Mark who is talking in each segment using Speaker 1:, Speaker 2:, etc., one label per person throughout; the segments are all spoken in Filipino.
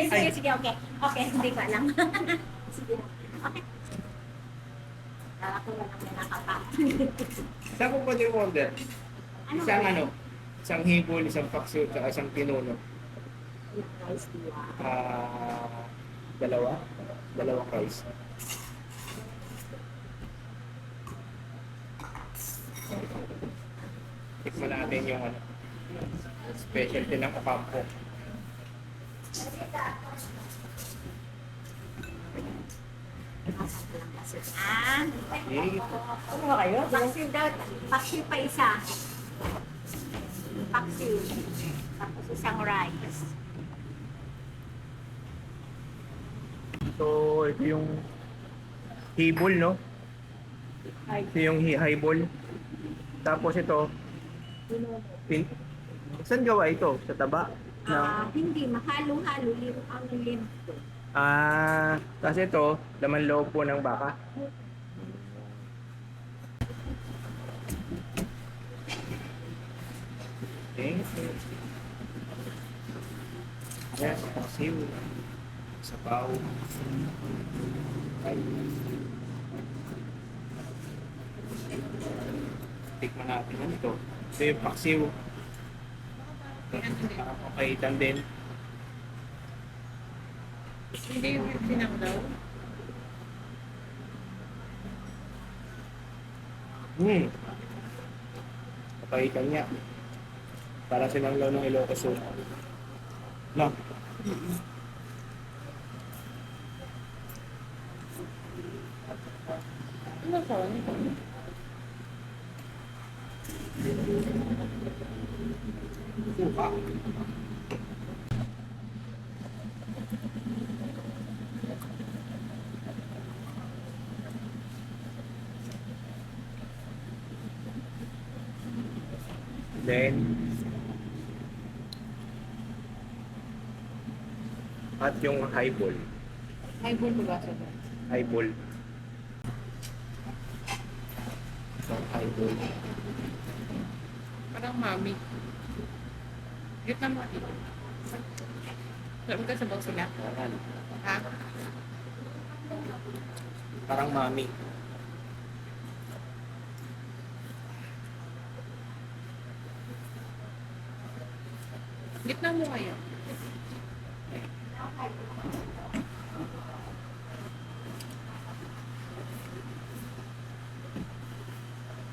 Speaker 1: Sige, sige, okay. Okay, hindi ka lang. Sige na. Okay. Ako na lang na nakapati.
Speaker 2: Saan ko pwede order?
Speaker 1: Ano
Speaker 2: Isang
Speaker 1: ba?
Speaker 2: ano? Isang hibol, isang paksiw, tsaka isang pinuno.
Speaker 1: Rice diwa.
Speaker 2: Dalawa? Dalawang rice. Tikman natin yung ano, specialty ng Ocampo.
Speaker 1: Ah,
Speaker 2: Ano ba kayo?
Speaker 1: paksiw daw. Paksiw pa isa. Paksiw. Tapos isang rice.
Speaker 2: So, ito yung hibol, no? Ito yung highball. Tapos ito, pin saan gawa ito? Sa taba?
Speaker 1: Hindi. Mahalo-halo. Ang limpo.
Speaker 2: Kasi ito, laman loob po ng baka. Okay. Yes, pasiw. Sabaw. Ay. Tikman natin ano ito. Ito yung paksiw. Nakapapaitan din.
Speaker 3: Hindi yung sinanglaw.
Speaker 2: Kapaitan niya. Para silang law ng Ilocos Sur. No?
Speaker 3: Ano sa nito?
Speaker 2: Suka. Then, at yung highball.
Speaker 3: Highball ba sa ba?
Speaker 2: Highball. So, highball.
Speaker 3: Parang mami. Yun na mo dito. Sabi ka sabaw sila?
Speaker 2: Parang,
Speaker 3: Ha?
Speaker 2: parang mami.
Speaker 3: Gitna mo ngayon.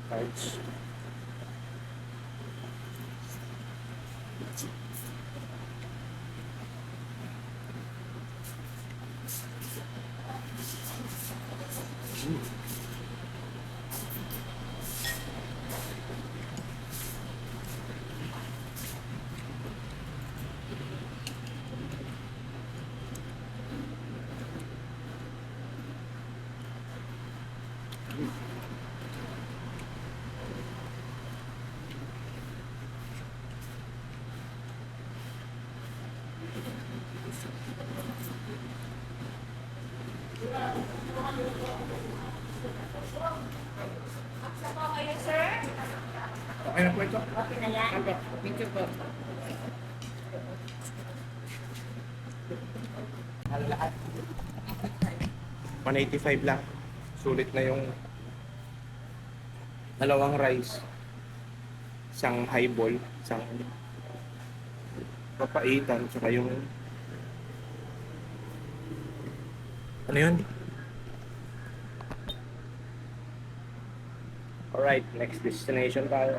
Speaker 2: Cards. Okay na po ito?
Speaker 1: Okay na yan.
Speaker 3: Aba, medyo ba?
Speaker 2: Halo lahat. 185 lang. Sulit na yung dalawang rice. Isang highball, isang papaitan, tsaka yung ano yun? Alright, next destination tayo.